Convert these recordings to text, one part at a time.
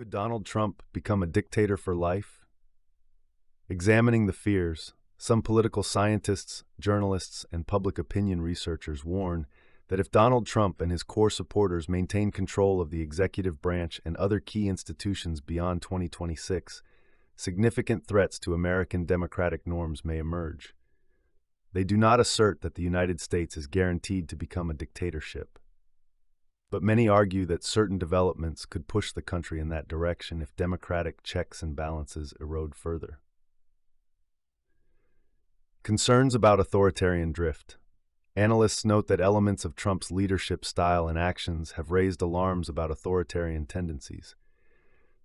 Could Donald Trump become a dictator for life? Examining the fears, some political scientists, journalists, and public opinion researchers warn that if Donald Trump and his core supporters maintain control of the executive branch and other key institutions beyond 2026, significant threats to American democratic norms may emerge. They do not assert that the United States is guaranteed to become a dictatorship, but many argue that certain developments could push the country in that direction if democratic checks and balances erode further. Concerns about authoritarian drift. Analysts note that elements of Trump's leadership style and actions have raised alarms about authoritarian tendencies.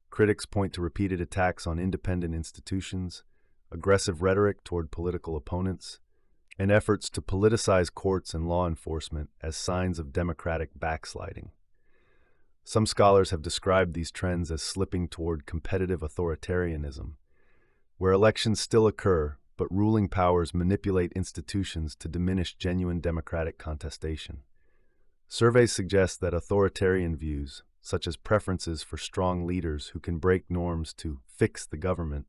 Critics point to repeated attacks on independent institutions, aggressive rhetoric toward political opponents, and efforts to politicize courts and law enforcement as signs of democratic backsliding. Some scholars have described these trends as slipping toward competitive authoritarianism, where elections still occur, but ruling powers manipulate institutions to diminish genuine democratic contestation. Surveys suggest that authoritarian views, such as preferences for strong leaders who can break norms to fix the government,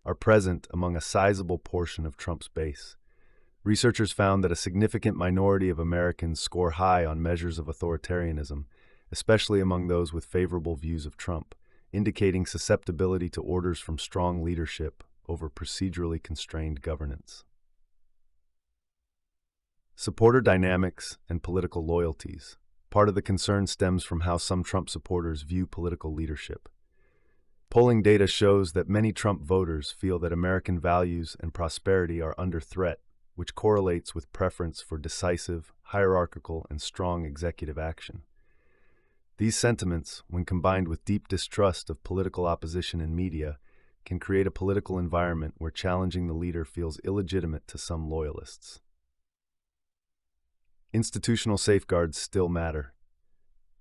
are present among a sizable portion of Trump's base. Researchers found that a significant minority of Americans score high on measures of authoritarianism, especially among those with favorable views of Trump, indicating susceptibility to orders from strong leadership over procedurally constrained governance. Supporter dynamics and political loyalties. Part of the concern stems from how some Trump supporters view political leadership. Polling data shows that many Trump voters feel that American values and prosperity are under threat, which correlates with preference for decisive, hierarchical, and strong executive action. These sentiments, when combined with deep distrust of political opposition and media, can create a political environment where challenging the leader feels illegitimate to some loyalists. Institutional safeguards still matter.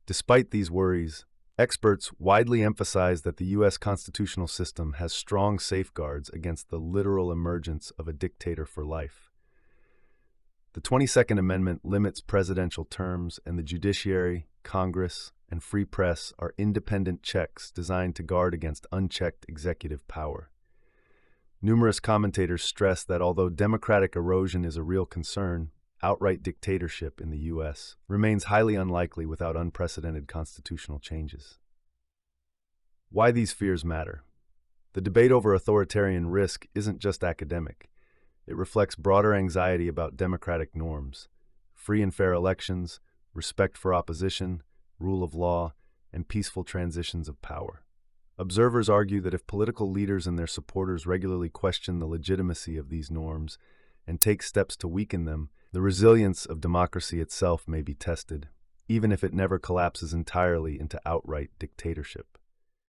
Despite these worries, experts widely emphasize that the U.S. constitutional system has strong safeguards against the literal emergence of a dictator for life. The 22nd Amendment limits presidential terms, and the judiciary, Congress, and free press are independent checks designed to guard against unchecked executive power. Numerous commentators stress that although democratic erosion is a real concern, outright dictatorship in the U.S. remains highly unlikely without unprecedented constitutional changes. Why these fears matter? The debate over authoritarian risk isn't just academic. It reflects broader anxiety about democratic norms, free and fair elections, respect for opposition, rule of law, and peaceful transitions of power. Observers argue that if political leaders and their supporters regularly question the legitimacy of these norms and take steps to weaken them, the resilience of democracy itself may be tested, even if it never collapses entirely into outright dictatorship.